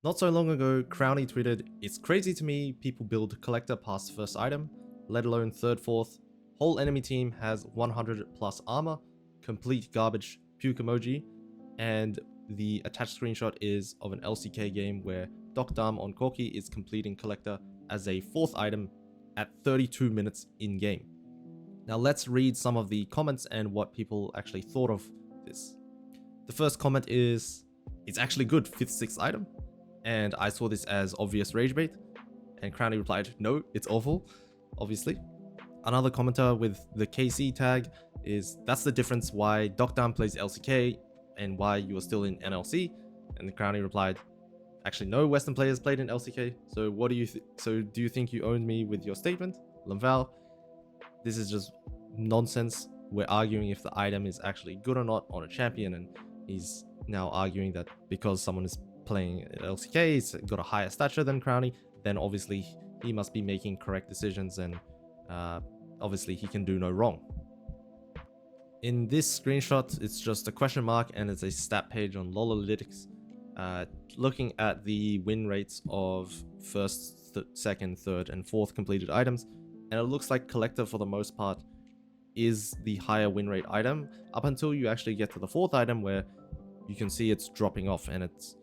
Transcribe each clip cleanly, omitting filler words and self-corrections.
Not so long ago, Crownie tweeted, "It's crazy to me people build collector past first item, let alone third, fourth. Whole enemy team has 100 plus armor, complete garbage, puke emoji," and the attached screenshot is of an LCK game where Doc Dam on Corki is completing collector as a fourth item at 32 minutes in game. Now let's read some of the comments and what people actually thought of this. The first comment is, "It's actually good, 5th, 6th item." And I saw this as obvious rage bait, and Crownie replied, "No, it's awful," obviously. Another commenter with the KC tag is, "That's the difference why Doc Dam plays LCK and why you are still in NLC." And the Crownie replied, "Actually, no Western players played in LCK, so what do you do you think you owned me with your statement?" Lamval, "This is just nonsense. We're arguing if the item is actually good or not on a champion," and he's now arguing that because someone is playing LCK, he's got a higher stature than Crownie, then obviously he must be making correct decisions, and obviously he can do no wrong. In this screenshot, it's just a question mark and it's a stat page on LoLalytics, looking at the win rates of first, second, third, and fourth completed items, and it looks like collector for the most part is the higher win rate item up until you actually get to the fourth item, where you can see it's dropping off, and it's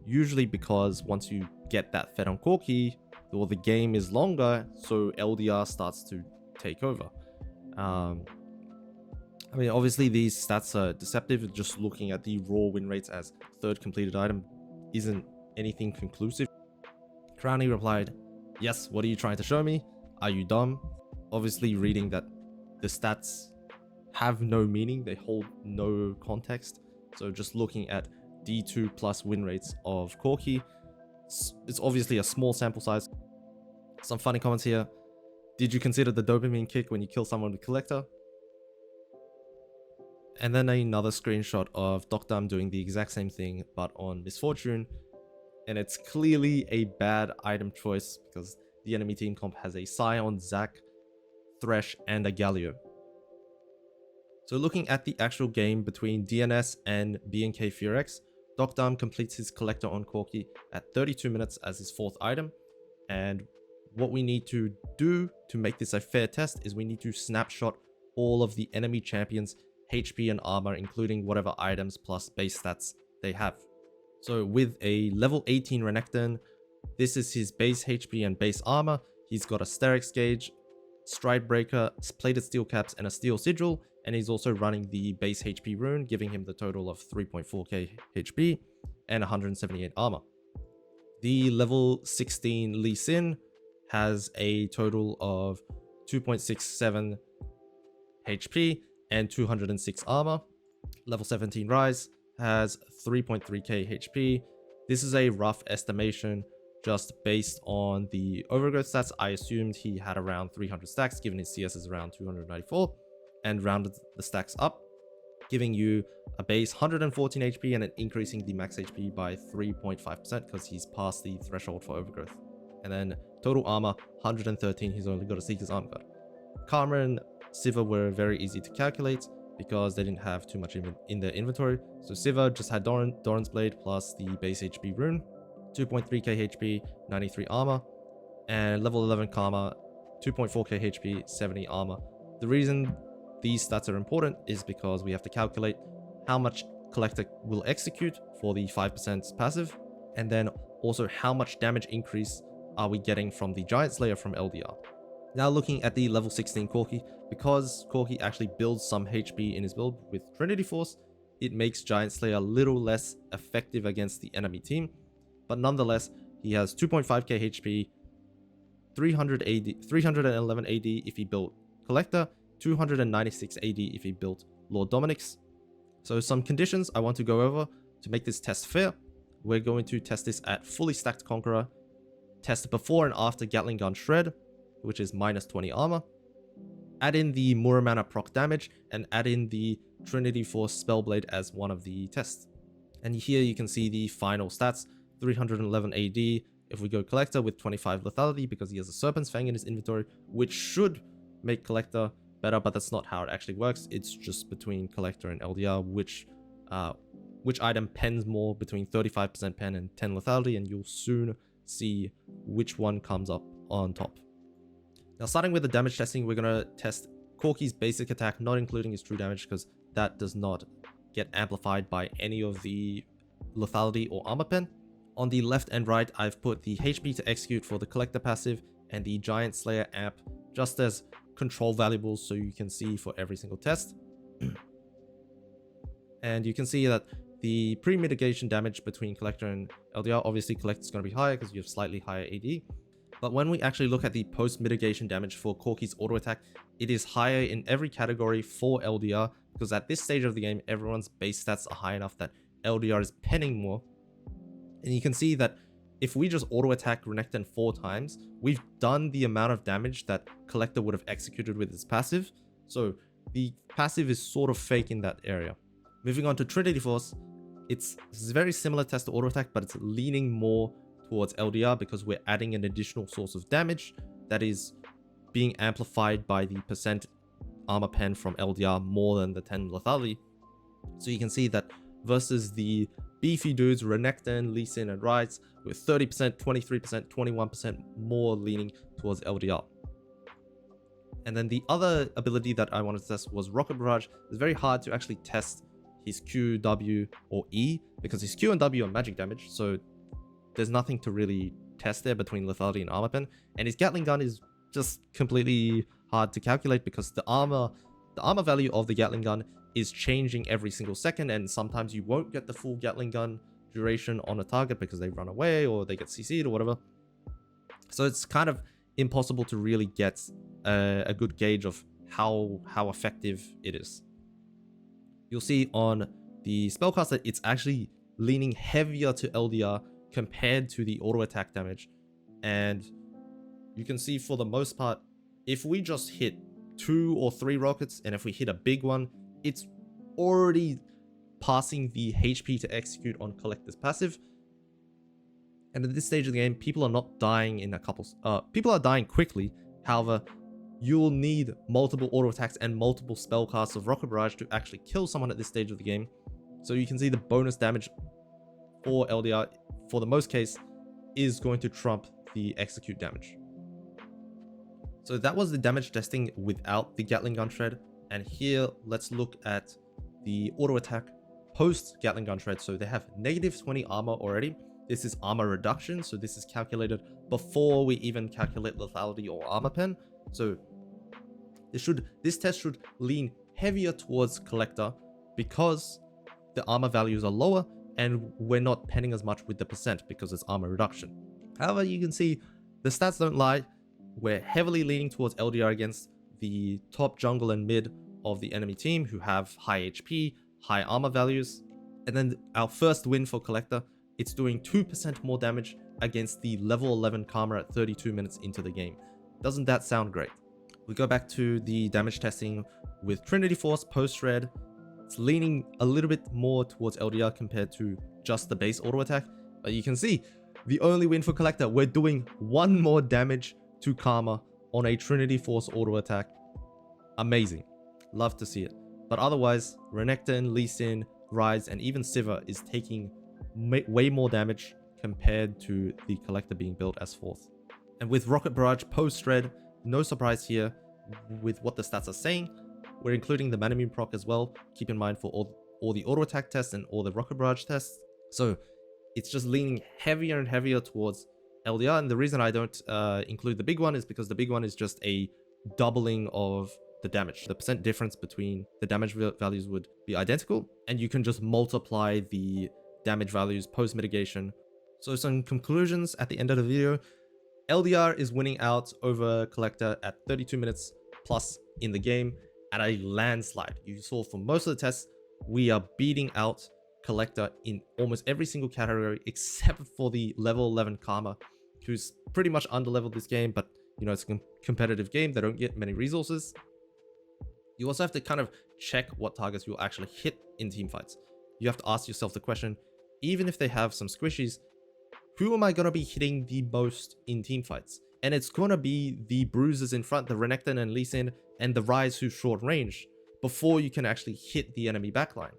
usually because once you get that fed on Corki, or the game is longer, so LDR starts to take over. I mean, obviously these stats are deceptive. Just looking at the raw win rates as third completed item isn't anything conclusive. Crownie replied, "Yes, what are you trying to show me? Are you dumb?" Obviously reading that the stats have no meaning, they hold no context. So just looking at D2 plus win rates of Corki, it's obviously a small sample size. Some funny comments here. "Did you consider the dopamine kick when you kill someone with collector?" And then another screenshot of Doc Dam doing the exact same thing but on Misfortune, and it's clearly a bad item choice because the enemy team comp has a Scion, Zac, Thresh, and a Galio. So looking at the actual game between DNS and BNK Furex, Doc Dam completes his collector on Corki at 32 minutes as his fourth item, and what we need to do to make this a fair test is we need to snapshot all of the enemy champions' HP and armor, including whatever items plus base stats they have. So with a level 18 Renekton, this is his base HP and base armor. He's got a Sterix Gauge, Stride Breaker, Plated Steel Caps, and a Steel Sigil, and he's also running the base HP rune, giving him the total of 3.4k HP and 178 armor. The level 16 Lee Sin has a total of 2.67 HP and 206 armor. Level 17 Rise has 3.3k HP. This is a rough estimation just based on the overgrowth stats. I assumed he had around 300 stacks, given his CS is around 294, and rounded the stacks up, giving you a base 114 HP and increasing the max HP by 3.5% because he's past the threshold for overgrowth. And then total armor 113, he's only got a Seeker's Armor Guard. Karma and Siva were very easy to calculate because they didn't have too much in their inventory. So Siva just had Doran's Blade plus the base HP rune, 2.3k HP, 93 armor, and level 11 Karma, 2.4k HP, 70 armor. The reason these stats are important is because we have to calculate how much collector will execute for the 5% passive, and then also how much damage increase are we getting from the Giant Slayer from LDR. Now looking at the level 16 Corki, because Corki actually builds some HP in his build with Trinity Force, it makes Giant Slayer a little less effective against the enemy team, but nonetheless, he has 2.5k HP, 311 AD if he built Collector, 296 AD if he built Lord Dominic's. So some conditions I want to go over to make this test fair. We're going to test this at fully stacked Conqueror, test before and after Gatling Shred, which is minus 20 armor, add in the Muramana proc damage, and add in the Trinity Force Spellblade as one of the tests. And here you can see the final stats, 311 AD if we go Collector with 25 lethality because he has a Serpent's Fang in his inventory, which should make Collector better, but that's not how it actually works. It's just between Collector and LDR, which which item pens more between 35% pen and 10 lethality, and you'll soon see which one comes up on top. Now, starting with the damage testing, we're going to test Corki's basic attack, not including his true damage, because that does not get amplified by any of the lethality or armor pen. On the left and right, I've put the HP to execute for the collector passive and the giant slayer amp just as control variables, so you can see for every single test. And you can see that the pre-mitigation damage between collector and LDR, obviously collector is going to be higher because you have slightly higher AD. But when we actually look at the post-mitigation damage for Corki's auto attack, it is higher in every category for LDR, because at this stage of the game, everyone's base stats are high enough that LDR is penning more. And you can see that if we just auto attack Renekton 4 times, we've done the amount of damage that collector would have executed with his passive. So the passive is sort of fake in that area. Moving on to Trinity Force, it's very similar test to auto attack, but it's leaning more towards LDR because we're adding an additional source of damage that is being amplified by the percent armor pen from LDR more than the 10 lethality. So you can see that versus the beefy dudes, Renekton, Lee Sin, and Ryze, with 30%, 23%, 21% more leaning towards LDR. And then the other ability that I wanted to test was Rocket Barrage. It's very hard to actually test his Q, W, or E because his Q and W are magic damage, so there's nothing to really test there between lethality and armor pen. And his Gatling gun is just completely hard to calculate because the armor value of the Gatling gun is changing every single second, and sometimes you won't get the full Gatling gun duration on a target because they run away or they get CC'd or whatever. So it's kind of impossible to really get a good gauge of how effective it is. You'll see on the spellcast that it's actually leaning heavier to LDR compared to the auto attack damage. And you can see for the most part, if we just hit 2 or 3 rockets, and if we hit a big one, it's already passing the HP to execute on collector's passive. And at this stage of the game, people are not dying in a couple. People are dying quickly. However, you'll need multiple auto attacks and multiple spellcasts of Rocket Barrage to actually kill someone at this stage of the game. So you can see the bonus damage for LDR, for the most case, is going to trump the execute damage. So that was the damage testing without the Gatling Gun Shred. And here, let's look at the auto attack post Gatling Gun Shred. So they have negative 20 armor already. This is armor reduction. So this is calculated before we even calculate lethality or armor pen. So this test should lean heavier towards collector because the armor values are lower and we're not penning as much with the percent because it's armor reduction. However, you can see the stats don't lie. We're heavily leaning towards LDR against the top jungle and mid of the enemy team who have high HP, high armor values. And then our first win for collector, it's doing 2% more damage against the level 11 Karma at 32 minutes into the game. Doesn't that sound great? We go back to the damage testing with Trinity Force post Shred. It's leaning a little bit more towards LDR compared to just the base auto attack. But you can see the only win for collector, we're doing 1 more damage to Karma on a Trinity Force auto attack. Amazing. Love to see it. But otherwise, Renekton, Lee Sin, Ryze, and even Sivir is taking way more damage compared to the collector being built as 4th. And with Rocket Barrage post Shred, no surprise here with what the stats are saying. We're including the Manamune proc as well. Keep in mind for all the auto attack tests and all the Rocket Barrage tests. So it's just leaning heavier and heavier towards LDR. And the reason I don't include the big one is because the big one is just a doubling of the damage. The percent difference between the damage values would be identical, and you can just multiply the damage values post mitigation. So some conclusions at the end of the video. LDR is winning out over collector at 32 minutes plus in the game at a landslide. You saw for most of the tests, we are beating out collector in almost every single category except for the level 11 Karma, who's pretty much underleveled this game, but you know, it's a competitive game. They don't get many resources. You also have to kind of check what targets you'll actually hit in team fights. You have to ask yourself the question, even if they have some squishies, who am I going to be hitting the most in team fights? And it's going to be the bruisers in front, the Renekton and Lee Sin, and the Ryze who's short range, before you can actually hit the enemy backline.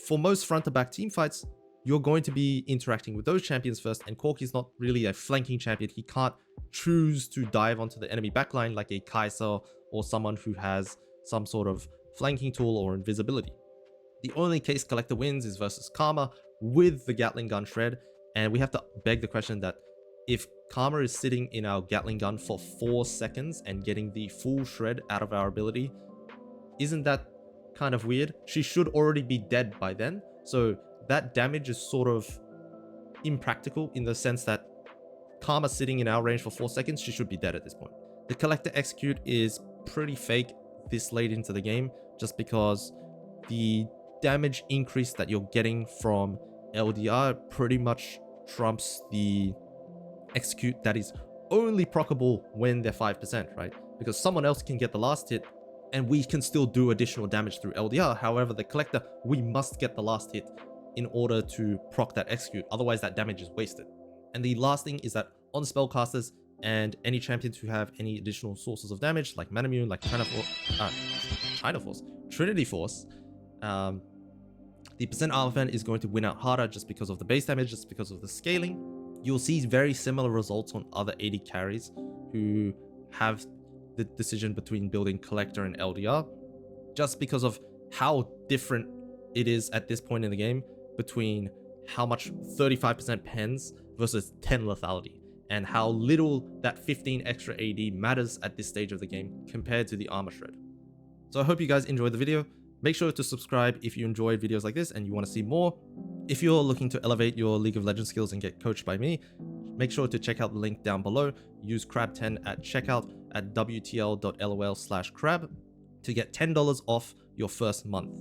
for most front-to-back team fights, you're going to be interacting with those champions first, and Corki's not really a flanking champion. He can't choose to dive onto the enemy backline like a Kaiser or someone who has some sort of flanking tool or invisibility. The only case Collector wins is versus Karma with the Gatling gun shred, and we have to beg the question that if Karma is sitting in our Gatling gun for 4 seconds and getting the full shred out of our ability, isn't that kind of weird? She should already be dead by then, so that damage is sort of impractical in the sense that Karma sitting in our range for 4 seconds, she should be dead at this point. The Collector execute is pretty fake this late into the game, just because the damage increase that you're getting from LDR pretty much trumps the execute that is only proccable when they're 5%, right? Because someone else can get the last hit and we can still do additional damage through LDR. However, the Collector, we must get the last hit in order to proc that execute, otherwise that damage is wasted. And the last thing is that on spellcasters and any champions who have any additional sources of damage, like Manamune, like Trinity Force, the percent armor fan is going to win out harder just because of the base damage, just because of the scaling. You'll see very similar results on other AD carries who have the decision between building Collector and LDR, just because of how different it is at this point in the game between how much 35% pens versus 10 lethality, and how little that 15 extra AD matters at this stage of the game compared to the armor shred. So I hope you guys enjoyed the video. Make sure to subscribe if you enjoyed videos like this and you want to see more. If you're looking to elevate your League of Legends skills and get coached by me, make sure to check out the link down below. Use crab10 at checkout at wtl.lol/crab to get $10 off your first month.